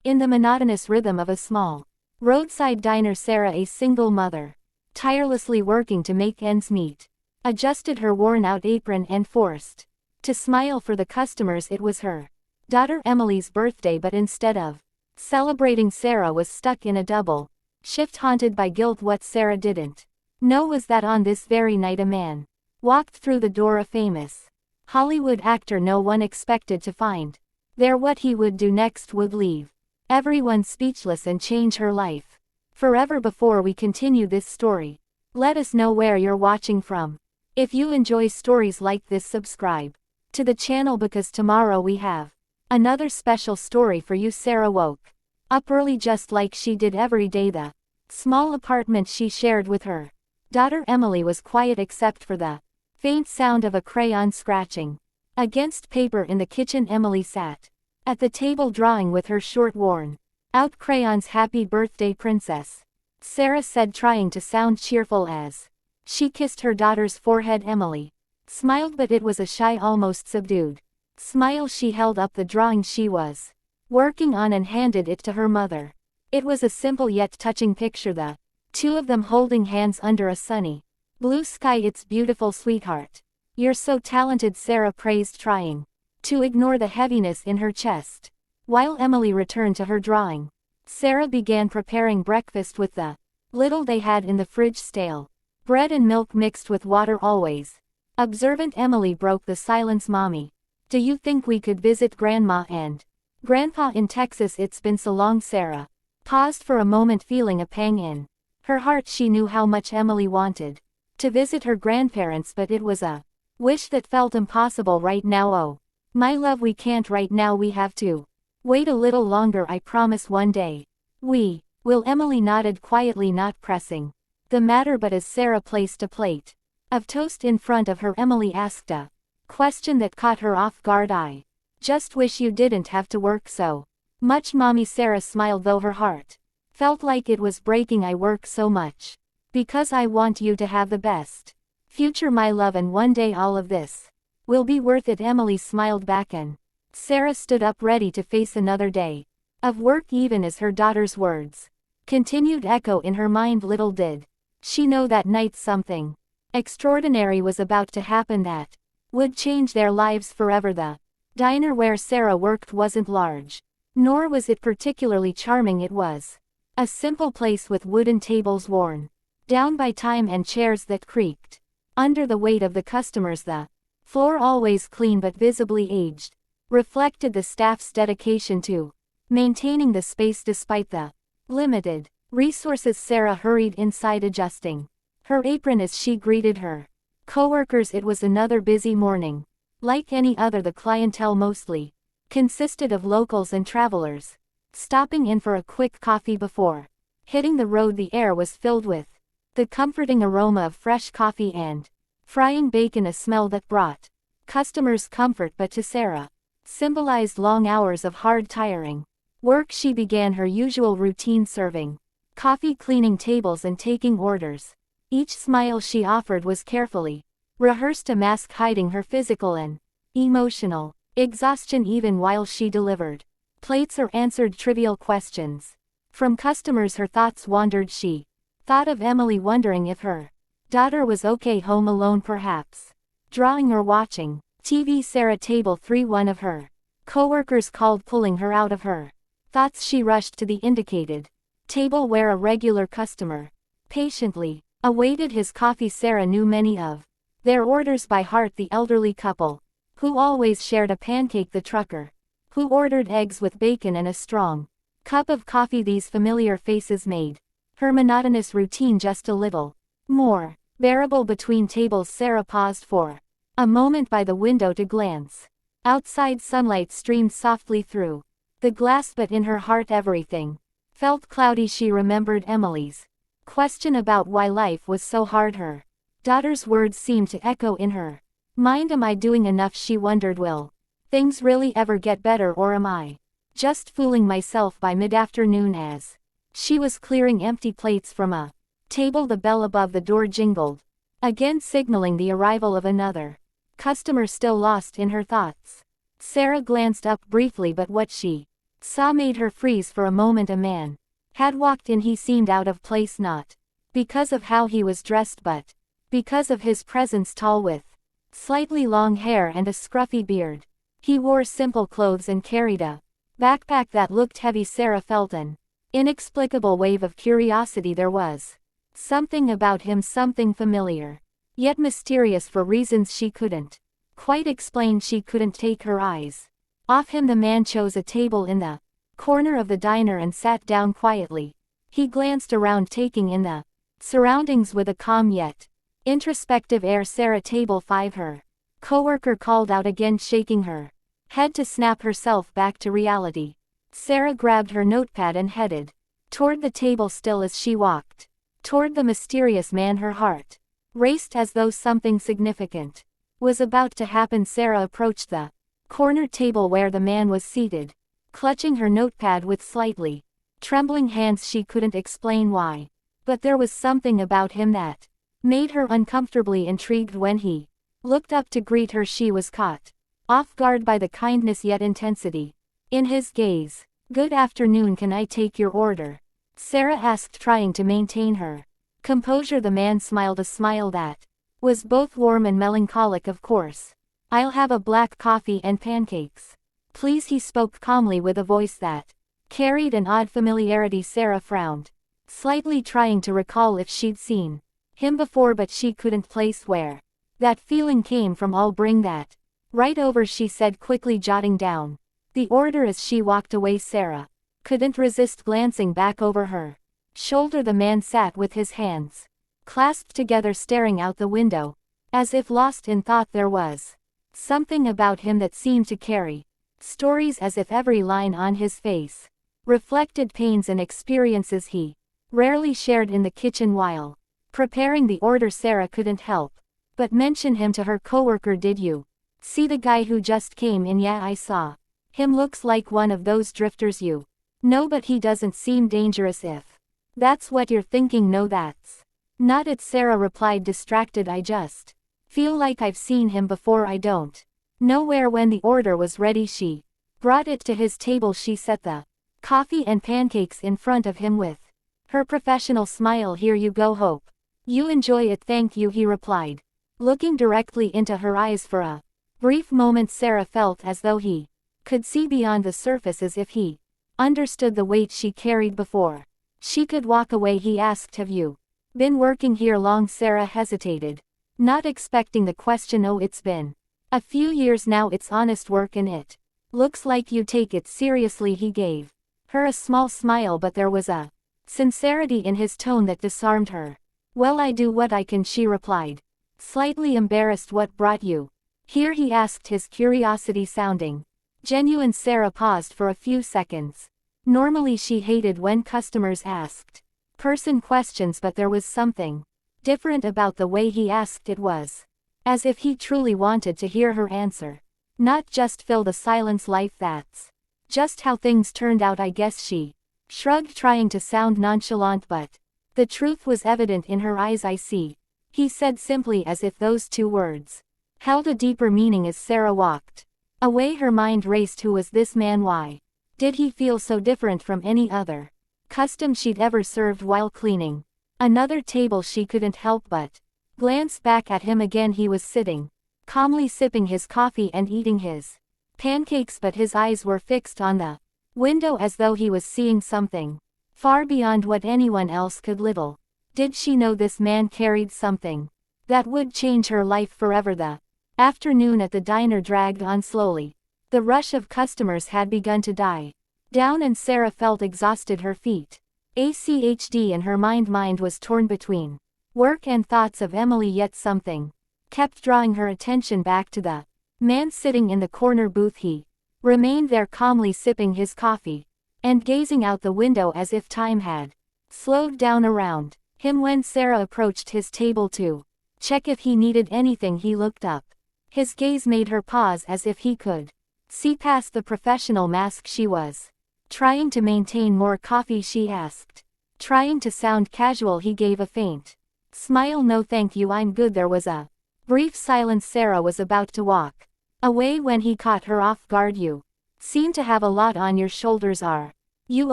In the monotonous rhythm of a small roadside diner, Sarah, a single mother, tirelessly working to make ends meet, adjusted her worn-out apron and forced to smile for the customers. It was her daughter Emily's birthday, but instead of celebrating, Sarah was stuck in a double shift, haunted by guilt. What Sarah didn't know was that on this very night a man walked through the door, a famous Hollywood actor no one expected to find there. What he would do next would leave everyone speechless and change her life forever. Before we continue this story, let us know where you're watching from. If you enjoy stories like this, subscribe to the channel, because tomorrow we have another special story for you. Sarah woke up early just like she did every day. The small apartment she shared with her daughter Emily was quiet except for the faint sound of a crayon scratching against paper in the kitchen. Emily sat at the table drawing with her short worn out crayons. "Happy birthday, princess," Sarah said, trying to sound cheerful as she kissed her daughter's forehead. Emily smiled, but it was a shy, almost subdued smile. She held up the drawing she was working on and handed it to her mother. It was a simple yet touching picture, the two of them holding hands under a sunny blue sky. "It's beautiful, sweetheart. You're so talented," Sarah praised, trying to ignore the heaviness in her chest. While Emily returned to her drawing, Sarah began preparing breakfast with the little they had in the fridge: stale bread and milk mixed with water. Always observant, Emily broke the silence. "Mommy, do you think we could visit Grandma and Grandpa in Texas? It's been so long." Sarah paused for a moment, feeling a pang in her heart. She knew how much Emily wanted to visit her grandparents, but it was a wish that felt impossible right now. "Oh, my love, we can't right now. We have to wait a little longer. I promise one day we will." Emily nodded quietly, not pressing the matter. But as Sarah placed a plate of toast in front of her, Emily asked a question that caught her off guard. "I just wish you didn't have to work so much, Mommy." Sarah smiled, though her heart felt like it was breaking. "I work so much because I want you to have the best future, my love, and one day all of this will be worth it." Emily smiled back, and Sarah stood up, ready to face another day of work. Even as her daughter's words continued echo in her mind, little did she know that night something extraordinary was about to happen that would change their lives forever. The diner where Sarah worked wasn't large, nor was it particularly charming. It was a simple place with wooden tables worn down by time and chairs that creaked under the weight of the customers. The floor, always clean but visibly aged, reflected the staff's dedication to maintaining the space despite the limited resources. Sarah hurried inside, adjusting her apron as she greeted her coworkers. It was another busy morning. Like any other, the clientele mostly consisted of locals and travelers stopping in for a quick coffee before hitting the road. The air was filled with the comforting aroma of fresh coffee and frying bacon, a smell that brought customers comfort, but to Sarah symbolized long hours of hard, tiring work. She began her usual routine, serving coffee, cleaning tables, and taking orders. Each smile she offered was carefully rehearsed, a mask hiding her physical and emotional exhaustion. Even while she delivered plates or answered trivial questions from customers, her thoughts wandered. She thought of Emily, wondering if her daughter was okay, home alone, perhaps drawing or watching TV. Sarah, table 3. One of her coworkers called, pulling her out of her thoughts. She rushed to the indicated table where a regular customer patiently awaited his coffee. Sarah knew many of their orders by heart: the elderly couple who always shared a pancake, the trucker who ordered eggs with bacon and a strong cup of coffee. These familiar faces made her monotonous routine just a little more bearable. Between tables, Sarah paused for a moment by the window to glance outside. Sunlight streamed softly through the glass, but in her heart everything felt cloudy. She remembered Emily's question about why life was so hard. Her daughter's words seemed to echo in her mind. "Am I doing enough?" she wondered. "Will things really ever get better, or am I just fooling myself?" By mid-afternoon, as she was clearing empty plates from a table, the bell above the door jingled again, signaling the arrival of another customer. Still lost in her thoughts, Sarah glanced up briefly, but what she saw made her freeze for a moment. A man had walked in. He seemed out of place, not because of how he was dressed but because of his presence. Tall with slightly long hair and a scruffy beard. He wore simple clothes and carried a backpack that looked heavy. Sarah felt an inexplicable wave of curiosity. There was something about him, something familiar, yet mysterious for reasons she couldn't quite explain. She couldn't take her eyes off him. The man chose a table in the corner of the diner and sat down quietly. He glanced around, taking in the surroundings with a calm yet introspective air. Sarah, table 5. Her coworker called out again, shaking her head to snap herself back to reality. Sarah grabbed her notepad and headed toward the table. Still as she walked toward the mysterious man, her heart raced as though something significant was about to happen. Sarah approached the corner table where the man was seated, clutching her notepad with slightly trembling hands. She couldn't explain why, but there was something about him that made her uncomfortably intrigued. When he looked up to greet her, she was caught off guard by the kindness yet intensity in his gaze. "Good afternoon, can I take your order?" Sarah asked, trying to maintain her composure. The man smiled, a smile that was both warm and melancholic. "Of course. I'll have a black coffee and pancakes, please," he spoke calmly with a voice that carried an odd familiarity. Sarah frowned slightly, trying to recall if she'd seen him before, but she couldn't place where that feeling came from. "I'll bring that right over," she said quickly, jotting down the order as she walked away. Sarah couldn't resist glancing back over her shoulder. The man sat with his hands clasped together, staring out the window, as if lost in thought. There was something about him that seemed to carry stories, as if every line on his face reflected pains and experiences he rarely shared. In the kitchen while preparing the order, Sarah couldn't help but mention him to her coworker. "Did you see the guy who just came in?" "Yeah, I saw him. Looks like one of those drifters you know, but he doesn't seem dangerous." "If that's what you're thinking, no, that's not it," Sarah replied, distracted. "I just feel like I've seen him before. I don't know where." When the order was ready, she brought it to his table. She set the coffee and pancakes in front of him with her professional smile. "Here you go, hope you enjoy it." "Thank you," he replied, looking directly into her eyes. For a brief moment Sarah felt as though he could see beyond the surface, as if he understood the weight she carried. Before she could walk away, he asked, "Have you been working here long?" Sarah hesitated, not expecting the question. "Oh, it's been a few years now. It's honest work and it looks like you take it seriously." He gave her a small smile, but there was a sincerity in his tone that disarmed her. "Well, I do what I can," she replied, slightly embarrassed. "What brought you here?" he asked, his curiosity sounding genuine. Sarah paused for a few seconds. Normally she hated when customers asked person questions, but there was something different about the way he asked. It was as if he truly wanted to hear her answer, not just fill the silence. "Life, that's just how things turned out, I guess." She shrugged, trying to sound nonchalant, but the truth was evident in her eyes. "I see," he said simply, as if those two words held a deeper meaning. As Sarah walked away, her mind raced. Who was this man? Why did he feel so different from any other custom she'd ever served? While cleaning another table, she couldn't help but glance back at him again. He was sitting calmly, sipping his coffee and eating his pancakes, but his eyes were fixed on the window, as though he was seeing something far beyond what anyone else could. Little did she know this man carried something that would change her life forever. The afternoon at the diner dragged on slowly. The rush of customers had begun to die down, and Sarah felt exhausted. Her feet ached and her mind was torn between work and thoughts of Emily, yet something kept drawing her attention back to the man sitting in the corner booth. He remained there, calmly sipping his coffee and gazing out the window, as if time had slowed down around him. When Sarah approached his table to check if he needed anything, he looked up. His gaze made her pause, as if he could see past the professional mask she was trying to maintain. "More coffee?" she asked, trying to sound casual. He gave a faint smile. "No thank you, I'm good." There was a brief silence. Sarah was about to walk away when he caught her off guard. "You Seem to have a lot on your shoulders. Are you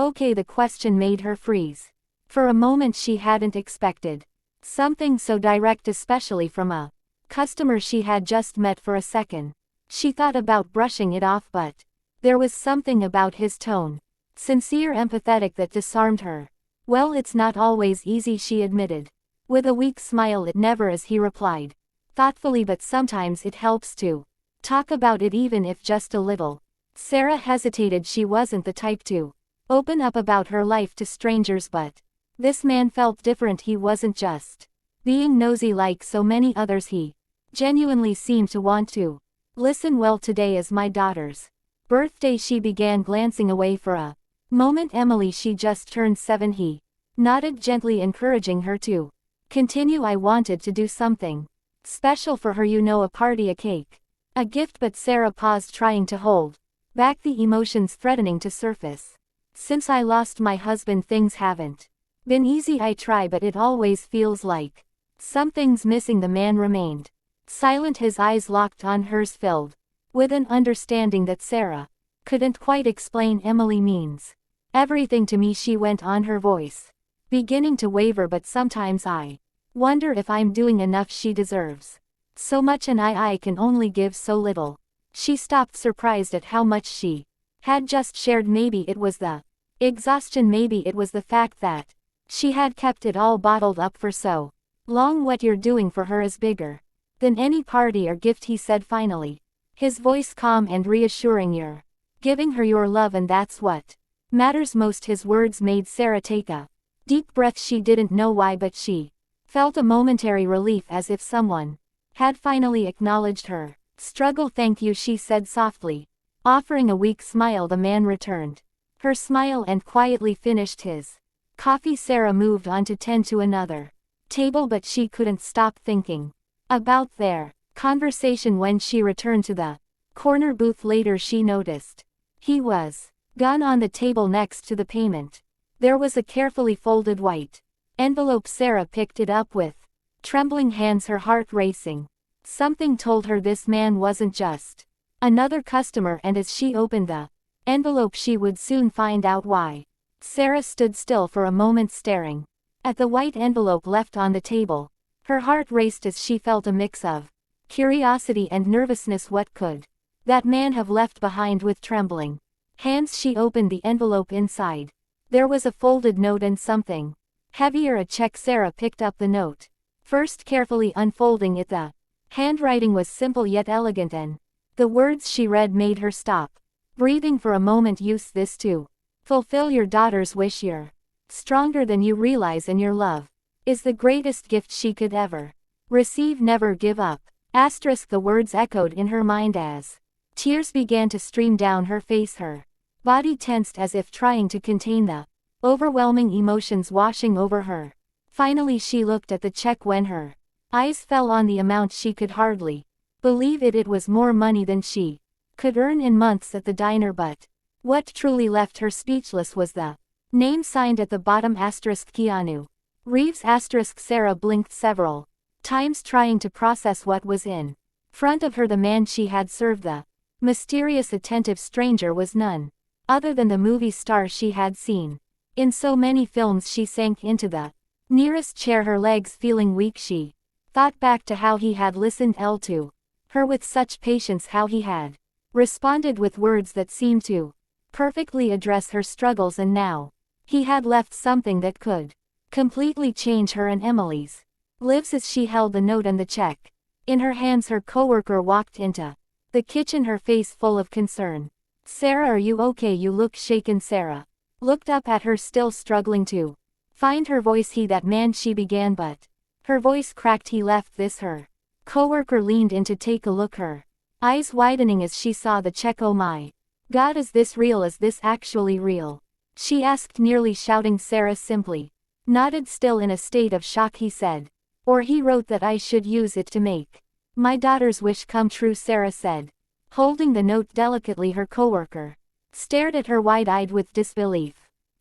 okay? The question made her freeze. For a moment she hadn't expected something so direct, especially from a customer she had just met. For a second, she thought about brushing it off, but there was something about his tone, sincere, empathetic, that disarmed her. Well, it's not always easy, she admitted. With a weak smile. It never is, he replied thoughtfully, but sometimes it helps to talk about it, even if just a little. Sarah hesitated. She wasn't the type to open up about her life to strangers, but this man felt different. He wasn't just being nosy like so many others. He genuinely seemed to want to listen. Well, today is my daughter's birthday. She began, glancing away for a moment. Emily, she just turned 7. He nodded gently, encouraging her to continue. I wanted to do something special for her, you know, a party, a cake, a gift. But Sarah paused, trying to hold back the emotions threatening to surface. Since I lost my husband, things haven't been easy. I try, but it always feels like something's missing. The man remained silent, his eyes locked on hers, filled with an understanding that Sarah couldn't quite explain. Emily means everything to me, she went on, her voice beginning to waver. But sometimes I wonder if I'm doing enough. She deserves so much, and I can only give so little. She stopped, surprised at how much she had just shared. Maybe it was the exhaustion, maybe it was the fact that she had kept it all bottled up for so long. What you're doing for her is bigger than any party or gift, he said finally, his voice calm and reassuring. You're giving her your love, and that's what matters most. His words made Sarah take a deep breath. She didn't know why, but she felt a momentary relief, as if someone had finally acknowledged her struggle. Thank you, she said softly, offering a weak smile. The man returned her smile and quietly finished his coffee. Sarah moved on to tend to another table, but she couldn't stop thinking about their conversation. When she returned to the corner booth later, she noticed he was gone. On the table next to the payment, there was a carefully folded white envelope. Sarah picked it up with trembling hands, her heart racing. Something told her this man wasn't just another customer, and as she opened the envelope she would soon find out why. Sarah stood still for a moment, staring at the white envelope left on the table. Her heart raced as she felt a mix of curiosity and nervousness. What could that man have left behind? With trembling hands she opened the envelope. Inside there was a folded note and something heavier, a check. Sarah picked up the note first, carefully unfolding it. The handwriting was simple yet elegant, and the words she read made her stop breathing for a moment. Use this to fulfill your daughter's wish. You're stronger than you realize, and your love is the greatest gift she could ever receive. Never give up. Asterisk. The words echoed in her mind as tears began to stream down her face. Her body tensed, as if trying to contain the overwhelming emotions washing over her. Finally she looked at the check. When her eyes fell on the amount, she could hardly believe it. It was more money than she could earn in months at the diner, but what truly left her speechless was the name signed at the bottom. Asterisk Keanu Reeves. Asterisk Sarah blinked several times, trying to process what was in front of her. The man she had served, the mysterious, attentive stranger, was none other than the movie star she had seen in so many films. She sank into the nearest chair, her legs feeling weak. She thought back to how he had listened to her with such patience, how he had responded with words that seemed to perfectly address her struggles, and now he had left something that could completely change her and Emily's lives. As she held the note and the check in her hands, her coworker walked into the kitchen, her face full of concern. Sarah, are you okay? You look shaken. Sarah looked up at her, still struggling to find her voice. That man, she began, but her voice cracked. He left this. Her coworker leaned in to take a look, her eyes widening as she saw the check. Oh my God, is this real? Is this actually real? She asked, nearly shouting. Sarah simply nodded, still in a state of shock. He said, or he wrote that I should use it to make my daughter's wish come true. Sarah said, holding the note delicately. Her coworker stared at her wide-eyed with disbelief.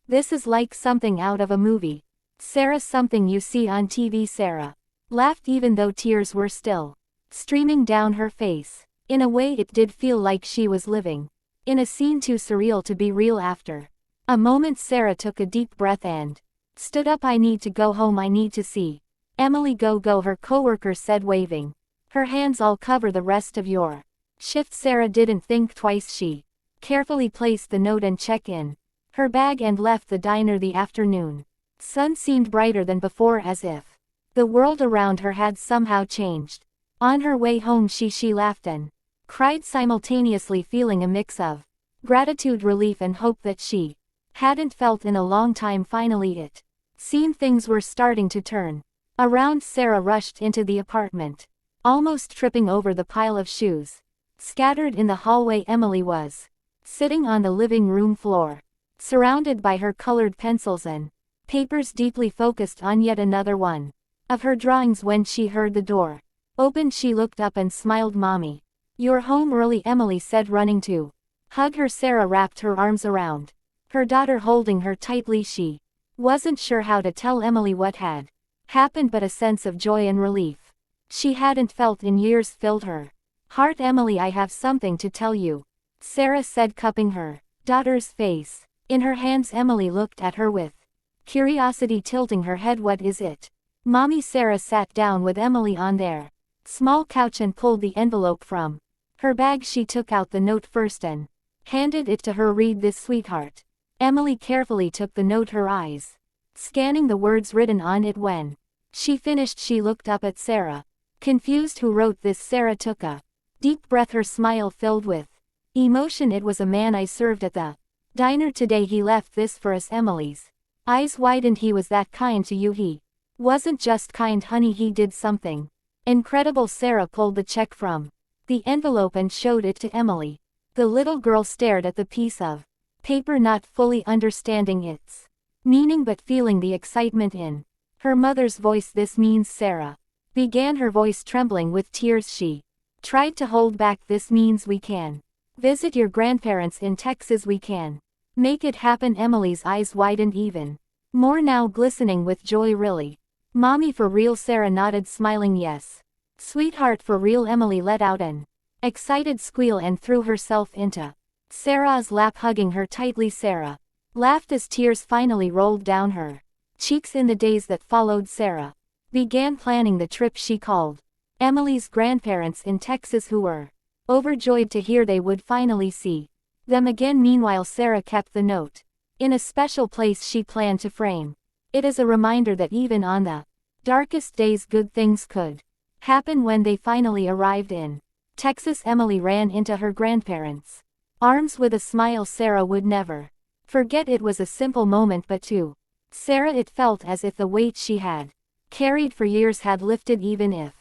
This is like something out of a movie, Sarah. Something you see on TV. Sarah laughed, even though tears were still streaming down her face. In a way it did feel like she was living in a scene too surreal to be real. After a moment, Sarah took a deep breath and stood up. I need to go home. I need to see Emily. Go, her coworker said, waving her hands. I'll cover the rest of your shift. Sarah didn't think twice. She carefully placed the note and check in her bag and left the diner. The afternoon sun seemed brighter than before, as if the world around her had somehow changed. On her way home she laughed and cried simultaneously, feeling a mix of gratitude, relief and hope that she hadn't felt in a long time. Finally it seemed things were starting to turn around. Sarah rushed into the apartment, almost tripping over the pile of shoes scattered in the hallway. Emily was sitting on the living room floor, surrounded by her colored pencils and papers, deeply focused on yet another one of her drawings. When she heard the door open, she looked up and smiled. Mommy, you're home early, Emily said, running to hug her. Sarah wrapped her arms around her daughter, holding her tightly. She wasn't sure how to tell Emily what had happened, but a sense of joy and relief she hadn't felt in years filled her heart. Emily, I have something to tell you, Sarah said, cupping her daughter's face in her hands. Emily looked at her with curiosity, tilting her head. What is it, Mommy? Sarah sat down with Emily on their small couch and pulled the envelope from her bag. She took out the note first and handed it to her. Read this, sweetheart. Emily carefully took the note, her eyes scanning the words written on it. When she finished, she looked up at Sarah, confused. Who wrote this? Sarah took a deep breath, her smile filled with emotion. It was a man I served at the diner today. He left this for us. Emily's eyes widened. He was that kind to you? He wasn't just kind, honey, he did something incredible. Sarah pulled the check from the envelope and showed it to Emily. The little girl stared at the piece of paper, not fully understanding its meaning but feeling the excitement in her mother's voice. This means, Sarah began, her voice trembling with tears. She tried to hold back. This means we can visit your grandparents in Texas. We can make it happen. Emily's eyes widened even more, now glistening with joy. Really? Mommy, for real? Sarah nodded, smiling. Yes, sweetheart, for real. Emily let out an excited squeal and threw herself into Sarah's lap, hugging her tightly. Sarah laughed as tears finally rolled down her cheeks. In the days that followed, Sarah began planning the trip she called Emily's grandparents in Texas, who were overjoyed to hear they would finally see them again. Meanwhile, Sarah kept the note in a special place she planned to frame it as a reminder that even on the darkest days, good things could happen. When they finally arrived in Texas, Emily ran into her grandparents' arms with a smile Sarah would never forget. It was a simple moment, but to Sarah it felt as if the weight she had carried for years had lifted, even if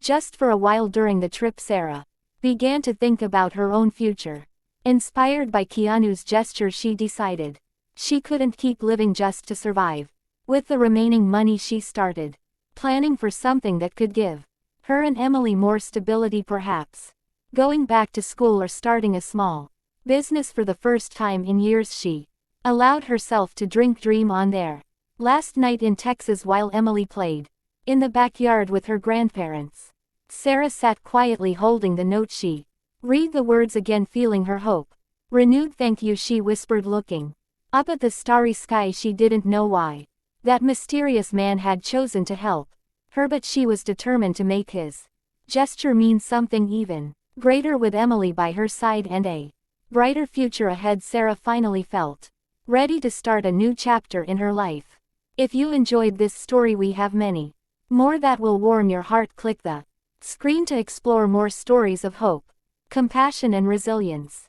just for a while. During the trip, Sarah began to think about her own future. Inspired by Keanu's gesture, she decided she couldn't keep living just to survive. With the remaining money, she started planning for something that could give her and Emily more stability, perhaps going back to school or starting a small business. For the first time in years, she allowed herself to dream on their last night in Texas. While Emily played in the backyard with her grandparents, Sarah sat quietly holding the note. She read the words again, feeling her hope renewed. Thank you, she whispered, looking up at the starry sky. She didn't know why that mysterious man had chosen to help her, but she was determined to make his gesture mean something even greater. With Emily by her side and a brighter future ahead, Sarah finally felt ready to start a new chapter in her life. If you enjoyed this story, we have many more that will warm your heart. Click the screen to explore more stories of hope, compassion and resilience.